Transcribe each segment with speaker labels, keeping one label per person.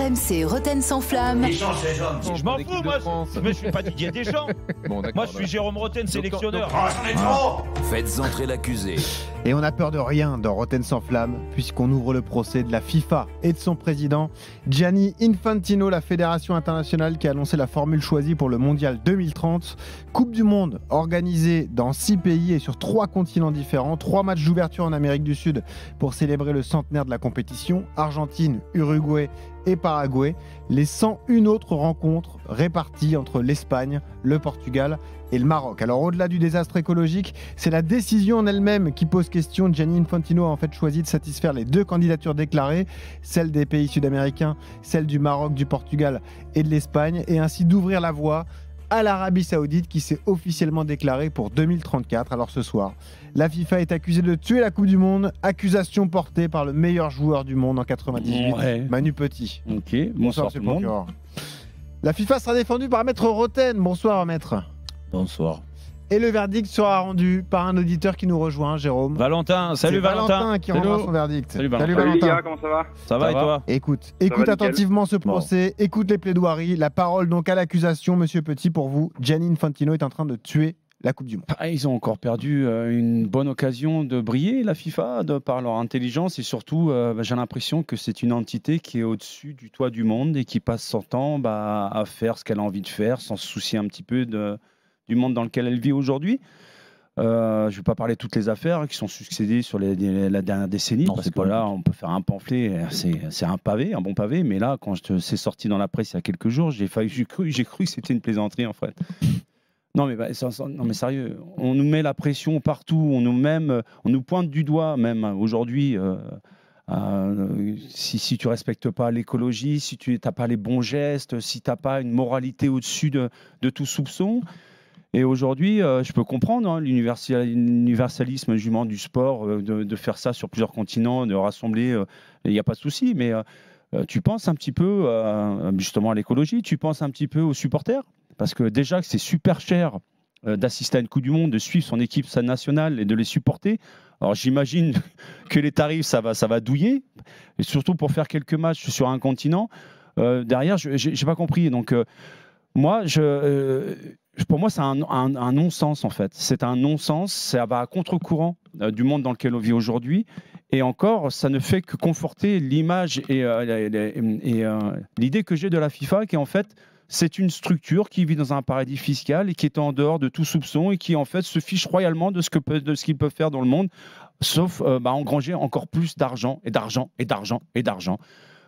Speaker 1: RMC Rotten sans flamme.
Speaker 2: Je m'en fous, moi, je suis pas Didier Deschamps.
Speaker 3: Bon,
Speaker 2: Moi, je suis Jérôme Rotten, sélectionneur.
Speaker 4: Faites entrer l'accusé.
Speaker 3: Et on n'a peur de rien dans Rotten sans flamme, puisqu'on ouvre le procès de la FIFA et de son président, Gianni Infantino, la fédération internationale qui a annoncé la formule choisie pour le Mondial 2030. Coupe du Monde organisée dans 6 pays et sur 3 continents différents. 3 matchs d'ouverture en Amérique du Sud pour célébrer le centenaire de la compétition. Argentine, Uruguay et Paraguay. Les 101 autres rencontres réparties entre l'Espagne, le Portugal et le Maroc. Alors au-delà du désastre écologique, c'est la décision en elle-même qui pose question. Gianni Infantino a en fait choisi de satisfaire les 2 candidatures déclarées, celle des pays sud-américains, celle du Maroc, du Portugal et de l'Espagne, et ainsi d'ouvrir la voie à l'Arabie Saoudite qui s'est officiellement déclarée pour 2034. Alors ce soir, la FIFA est accusée de tuer la Coupe du Monde, accusation portée par le meilleur joueur du monde en 98, Manu Petit.
Speaker 5: Ok,
Speaker 3: Bonsoir
Speaker 5: tout le monde.
Speaker 3: procureur. La FIFA sera défendue par Maître Rotten. Bonsoir Maître.
Speaker 5: Bonsoir.
Speaker 3: Et le verdict sera rendu par un auditeur qui nous rejoint, Jérôme.
Speaker 2: Valentin, salut
Speaker 3: C'est
Speaker 2: Valentin.
Speaker 3: qui rendra son verdict.
Speaker 2: Salut Valentin.
Speaker 6: Salut les gars, comment ça va?
Speaker 2: Ça va et toi?
Speaker 3: Écoute
Speaker 6: va, nickel.
Speaker 3: attentivement ce procès, écoute les plaidoiries. La parole donc à l'accusation, Monsieur Petit, pour vous. Gianni Infantino est en train de tuer la Coupe du Monde.
Speaker 5: Ils ont encore perdu une bonne occasion de briller, la FIFA, par leur intelligence, et surtout, j'ai l'impression que c'est une entité qui est au-dessus du toit du monde et qui passe son temps à faire ce qu'elle a envie de faire sans se soucier un petit peu du monde dans lequel elle vit aujourd'hui. Je ne vais pas parler de toutes les affaires qui sont succédées sur la dernière décennie, parce que là, on peut faire un pamphlet, c'est un pavé, un bon pavé, mais là, quand c'est sorti dans la presse il y a quelques jours, j'ai cru que c'était une plaisanterie, en fait. Non mais sérieux, on nous met la pression partout, on nous pointe du doigt, même aujourd'hui, si tu ne respectes pas l'écologie, si tu n'as pas les bons gestes, si tu n'as pas une moralité au-dessus de tout soupçon. Et aujourd'hui, je peux comprendre l'universalisme du sport, de faire ça sur plusieurs continents, de rassembler, il n'y a pas de souci, mais tu penses un petit peu justement à l'écologie, tu penses un petit peu aux supporters, parce que déjà que c'est super cher d'assister à une Coupe du Monde, de suivre son équipe nationale et de les supporter. Alors j'imagine que les tarifs, ça va douiller, et surtout pour faire quelques matchs sur un continent. Derrière, je n'ai pas compris. Donc moi, pour moi, c'est un non-sens, en fait. C'est un non-sens, ça va à contre-courant du monde dans lequel on vit aujourd'hui. Et encore, ça ne fait que conforter l'image et l'idée que j'ai de la FIFA, qui en fait, c'est une structure qui vit dans un paradis fiscal et qui est en dehors de tout soupçon et qui en fait se fiche royalement de ce qu'ils peuvent faire dans le monde, sauf engranger encore plus d'argent et d'argent et d'argent et d'argent.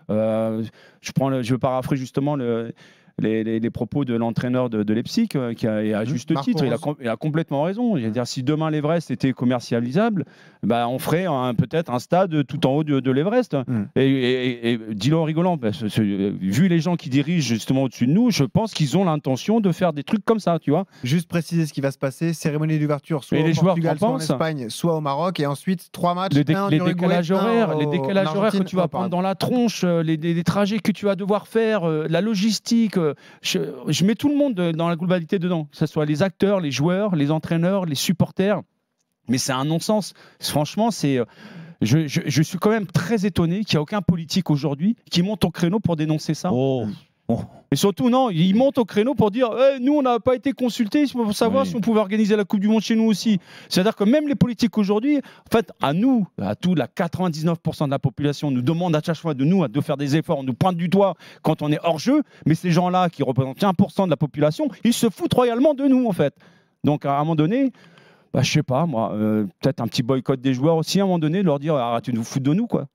Speaker 5: Je veux paraphraser justement les propos de l'entraîneur de Leipzig, qui a à juste titre, il a complètement raison. Je veux dire, si demain l'Everest était commercialisable, on ferait peut-être un stade tout en haut de l'Everest. Et dis-le en rigolant, vu les gens qui dirigent justement au-dessus de nous, je pense qu'ils ont l'intention de faire des trucs comme ça, tu vois.
Speaker 3: Juste préciser ce qui va se passer, cérémonie d'ouverture soit au Portugal, soit en Espagne, soit au Maroc, et ensuite 3 matchs, les
Speaker 5: décalages horaires que tu vas prendre dans la tronche, les trajets que tu vas devoir faire, la logistique. Je mets tout le monde dans la globalité dedans, que ce soit les acteurs, les joueurs, les entraîneurs, les supporters. Mais c'est un non-sens. Franchement, je suis quand même très étonné qu'il n'y a aucun politique aujourd'hui qui monte au créneau pour dénoncer ça. Et surtout, non, ils montent au créneau pour dire nous, on n'a pas été consultés pour savoir si on pouvait organiser la Coupe du Monde chez nous aussi. C'est-à-dire que même les politiques aujourd'hui, en fait, à nous, à tout, la 99% de la population nous demande à chaque fois de faire des efforts, on nous pointe du doigt quand on est hors jeu, mais ces gens-là qui représentent 1% de la population, ils se foutent royalement de nous, en fait. Donc, à un moment donné, je sais pas, moi, peut-être un petit boycott des joueurs aussi, à un moment donné, de leur dire arrêtez de vous foutre de nous, quoi.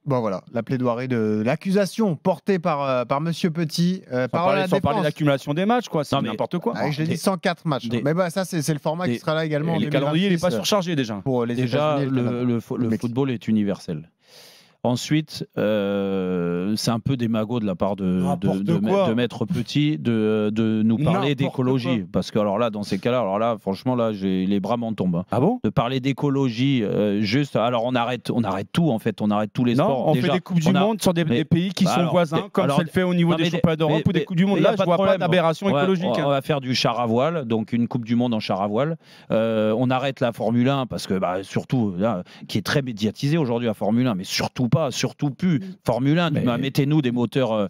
Speaker 3: Bon voilà, la plaidoirie de l'accusation portée par Monsieur Petit.
Speaker 5: Sans parler d'accumulation des matchs, quoi. C'est n'importe quoi.
Speaker 3: Je l'ai dit 104 matchs. Mais ça, c'est le format qui sera là également.
Speaker 5: Le calendrier n'est pas surchargé déjà.
Speaker 3: Pour les
Speaker 7: le football est universel. Ensuite, c'est un peu démago de la part de Maître Petit de nous parler d'écologie. Parce que alors là, dans ces cas-là, franchement, là, les bras m'en tombent. Hein.
Speaker 5: Ah bon?
Speaker 7: De parler d'écologie, juste. Alors on arrête tout, en fait. On arrête tous les sports.
Speaker 5: On fait des Coupes du Monde sur des pays qui sont voisins, comme ça le fait au niveau des championnats d'Europe ou des Coupes du Monde. Là, je vois pas d'aberration écologique.
Speaker 7: On va faire du char à voile, donc une Coupe du Monde en char à voile. On arrête la Formule 1, parce que surtout, là, qui est très médiatisée aujourd'hui, la Formule 1, mais surtout pas, surtout plus. Formule 1, mettez-nous des moteurs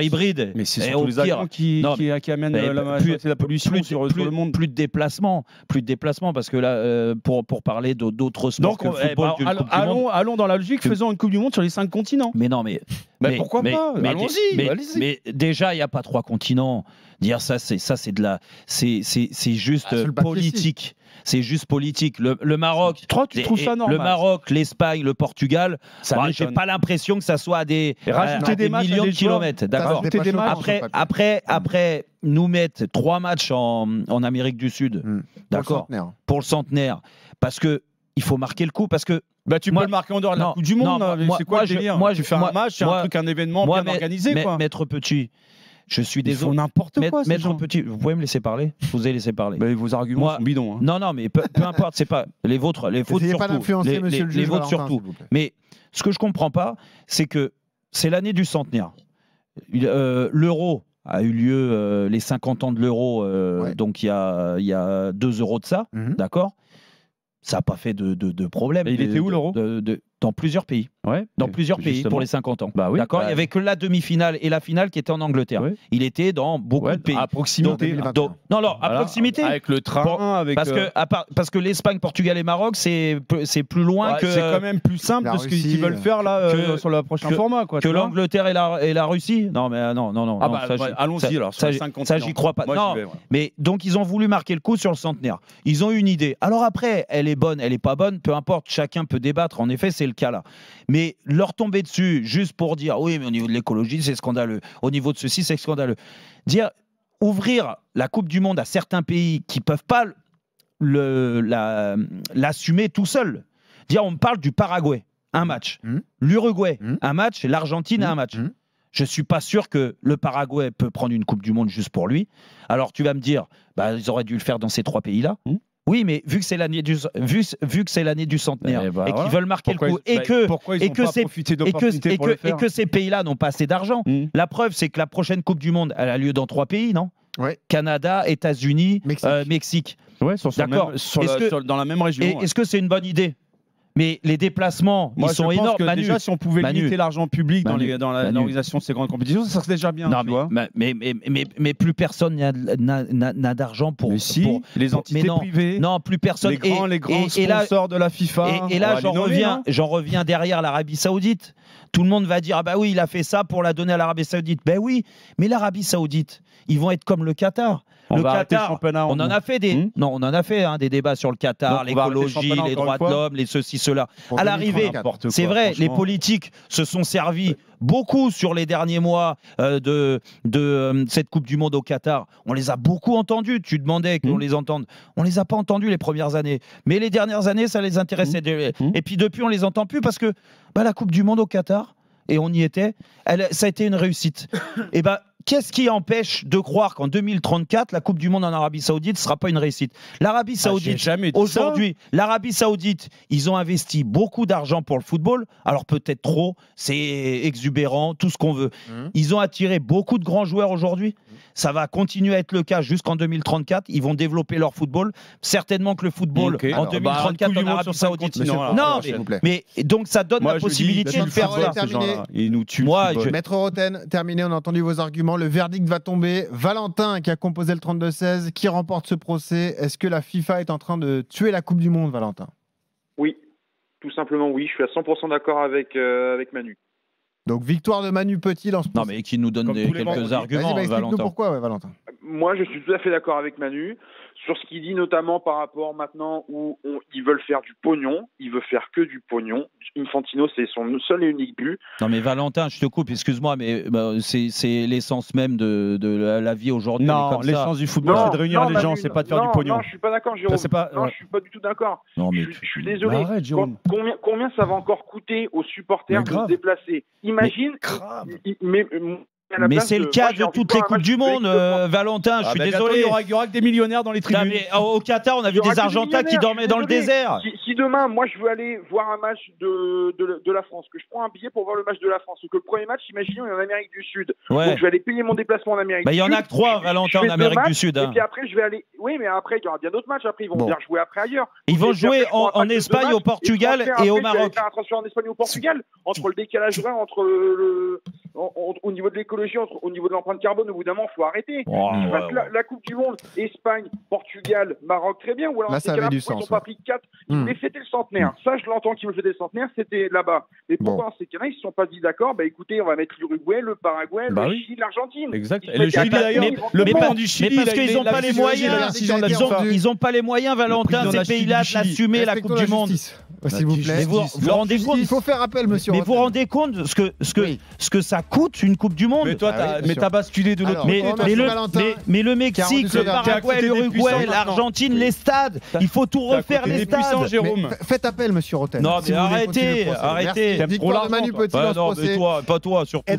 Speaker 7: hybrides.
Speaker 5: Mais c'est surtout les avions qui amènent la pollution sur le monde.
Speaker 7: Plus de déplacements, parce que là, pour parler d'autres sports que le football,
Speaker 5: allons dans la logique, faisons une Coupe du Monde sur les 5 continents.
Speaker 7: Mais
Speaker 5: pourquoi pas? Allons-y.
Speaker 7: Mais déjà, il n'y a pas 3 continents. Dire ça, c'est juste politique. C'est juste politique. Le Maroc,
Speaker 5: tu trouves ça normal?
Speaker 7: Le Maroc, l'Espagne, le Portugal. J'ai pas l'impression que ça soit à des millions de kilomètres. D'accord. Après, nous mettre 3 matchs en Amérique du Sud. D'accord. Pour le centenaire. Parce que il faut marquer le coup. Parce que
Speaker 5: tu peux le marquer en dehors de la Coupe du Monde. C'est quoi le délire? Tu fais un match, c'est un événement bien organisé.
Speaker 7: Maître Petit. Je suis désolé.
Speaker 5: Ils font n'importe quoi.
Speaker 7: Maître Petit, vous pouvez me laisser parler? Je vous ai laissé parler.
Speaker 5: Vos arguments sont bidons.
Speaker 7: Non, mais peu importe, c'est pas les vôtres, les vôtres surtout.
Speaker 3: Pas d'influencer, monsieur le juge,
Speaker 7: les vôtres surtout. Mais ce que je comprends pas, c'est que c'est l'année du centenaire. L'euro a eu lieu, les 50 ans de l'euro, donc il y a 2 euros de ça, d'accord? Ça n'a pas fait de problème.
Speaker 5: Il était où l'euro?
Speaker 7: Dans plusieurs pays. Dans plusieurs pays pour les 50 ans. D'accord. Il n'y avait que la demi-finale et la finale qui étaient en Angleterre. Il était dans beaucoup de pays.
Speaker 5: À proximité.
Speaker 7: À proximité.
Speaker 5: Avec le train.
Speaker 7: Parce que l'Espagne, Portugal et Maroc, c'est plus loin que.
Speaker 5: C'est quand même plus simple de ce qu'ils veulent faire là sur le prochain format.
Speaker 7: Que l'Angleterre et la Russie. Non.
Speaker 5: Allons-y alors.
Speaker 7: Ça, j'y crois pas. Non. Mais donc, ils ont voulu marquer le coup sur le centenaire. Ils ont une idée. Alors après, elle est bonne, elle est pas bonne, peu importe, chacun peut débattre. En effet, c'est le cas là. Mais leur tomber dessus juste pour dire oui, mais au niveau de l'écologie, c'est scandaleux. Au niveau de ceci, c'est scandaleux. Ouvrir la Coupe du Monde à certains pays qui peuvent pas l'assumer tout seuls. On me parle du Paraguay, un match. L'Uruguay, un match. Et l'Argentine, un match. Je suis pas sûr que le Paraguay peut prendre une Coupe du Monde juste pour lui. Alors tu vas me dire, ils auraient dû le faire dans ces 3 pays-là. Oui, mais vu que c'est l'année du centenaire et qu'ils veulent marquer le coup et que ces pays-là n'ont pas assez d'argent, la preuve c'est que la prochaine Coupe du Monde elle a lieu dans 3 pays, non? Canada, États-Unis, Mexique.
Speaker 5: D'accord. Dans la même région.
Speaker 7: Est-ce que c'est une bonne idée? Mais les déplacements, ils sont énormes.
Speaker 5: Déjà, si on pouvait limiter l'argent public dans l'organisation de ces grandes compétitions, ça serait déjà bien.
Speaker 7: Non, mais plus personne n'a d'argent pour.
Speaker 5: Mais si, les entités privées.
Speaker 7: Non, plus personne.
Speaker 5: Les grands sponsors de la FIFA.
Speaker 7: Et là, j'en reviens derrière l'Arabie Saoudite. Tout le monde va dire il a fait ça pour la donner à l'Arabie Saoudite. Oui, mais l'Arabie Saoudite, ils vont être comme le Qatar. Le Qatar, on en a fait des débats sur le Qatar, l'écologie, les droits de l'homme, les ceci, cela. À l'arrivée, c'est vrai, les politiques se sont servis beaucoup sur les derniers mois de cette Coupe du Monde au Qatar. On les a beaucoup entendus. Tu demandais qu'on les entende. On les a pas entendus les premières années. Mais les dernières années, ça les intéressait. Et puis depuis, on les entend plus parce que la Coupe du Monde au Qatar, et on y était, ça a été une réussite. Et qu'est-ce qui empêche de croire qu'en 2034, la Coupe du Monde en Arabie Saoudite ne sera pas une réussite? L'Arabie Saoudite, aujourd'hui, l'Arabie Saoudite, ils ont investi beaucoup d'argent pour le football. Alors peut-être trop, c'est exubérant, tout ce qu'on veut. Ils ont attiré beaucoup de grands joueurs aujourd'hui. Ça va continuer à être le cas jusqu'en 2034. Ils vont développer leur football. Certainement que le football en 2034 en Arabie Saoudite. Mais donc ça donne la possibilité de faire ça.
Speaker 3: Ils nous tuent. Maître Roten, terminé, on a entendu vos arguments. Le verdict va tomber. Valentin, qui a composé le 32-16, qui remporte ce procès. Est-ce que la FIFA est en train de tuer la Coupe du Monde, Valentin?
Speaker 1: Oui, tout simplement oui. Je suis à 100% d'accord avec Manu.
Speaker 3: Donc victoire de Manu Petit dans ce procès.
Speaker 7: Non, mais qui nous donne quelques arguments,
Speaker 3: Valentin. Pourquoi, Valentin?
Speaker 1: Moi, je suis tout à fait d'accord avec Manu sur ce qu'il dit, notamment par rapport maintenant où ils veulent faire du pognon. Ils veulent faire que du pognon. Infantino, c'est son seul et unique but.
Speaker 7: Non, mais Valentin, je te coupe, excuse-moi, mais c'est l'essence même de la vie aujourd'hui.
Speaker 5: Non, l'essence du football, c'est de réunir les gens, c'est pas de faire du pognon.
Speaker 1: Non, je suis pas d'accord, Jérôme. Je suis pas du tout d'accord. Je suis désolé.
Speaker 5: Arrête, Jérôme.
Speaker 1: Combien ça va encore coûter aux supporters de se déplacer? Imagine,
Speaker 5: Mais c'est le cas de toutes les Coupes du Monde, Valentin, je suis désolé.
Speaker 7: Il y aura que des millionnaires dans les tribunes.
Speaker 5: Au Qatar, on a vu des Argentins qui dormaient dans le désert.
Speaker 1: Si demain, moi, je veux aller voir un match de la France, que je prends un billet pour voir le match de la France, ou que le premier match, imaginons, il est en Amérique du Sud.
Speaker 5: Ouais.
Speaker 1: Donc, je vais aller payer mon déplacement en Amérique du Sud.
Speaker 5: Il y en a que 3, Valentin, en Amérique du Sud.
Speaker 1: Et puis après, je vais aller. Oui, mais après, il y aura bien d'autres matchs. Après, ils vont bien jouer après ailleurs.
Speaker 5: Ils vont jouer en Espagne, au Portugal et au Maroc.
Speaker 1: Faire un transfert en Espagne ou au Portugal, entre le décalage horaire, entre au niveau de l'écologie, au niveau de l'empreinte carbone, au bout d'un moment, il faut arrêter. La Coupe du Monde, Espagne, Portugal, Maroc, très bien. Ou alors,
Speaker 3: là, ça avait du sens.
Speaker 1: Ils n'ont pas pris 4. Ils voulaient fêter le centenaire. Ça, je l'entends qu'ils veulent fêter le centenaire, c'était là-bas. Mais pourquoi en ces cas-là, ils ne se sont pas dit d'accord, écoutez, on va mettre l'Uruguay, le Paraguay, le Chili, l'Argentine.
Speaker 7: Exact. Et le Chili, d'ailleurs, le plan du Chili.
Speaker 5: Mais parce qu'ils n'ont pas les moyens. Ils n'ont pas les moyens, Valentin, ces pays-là, d'assumer la Coupe du Monde.
Speaker 3: S'il vous plaît.
Speaker 5: Vous rendez compte,
Speaker 3: il faut faire appel, monsieur.
Speaker 5: Mais vous vous rendez compte ce que ça coûte une Coupe du Monde?
Speaker 7: Mais toi, t'as basculé de l'autre côté.
Speaker 5: Mais le Mexique, le Paraguay, l'Uruguay, l'Argentine, les stades, il faut tout refaire les stades.
Speaker 3: Faites appel, monsieur Rotten.
Speaker 5: Non, mais arrêtez.
Speaker 3: Victoire de Manu Petit dans ce procès.
Speaker 5: Pas toi, surtout.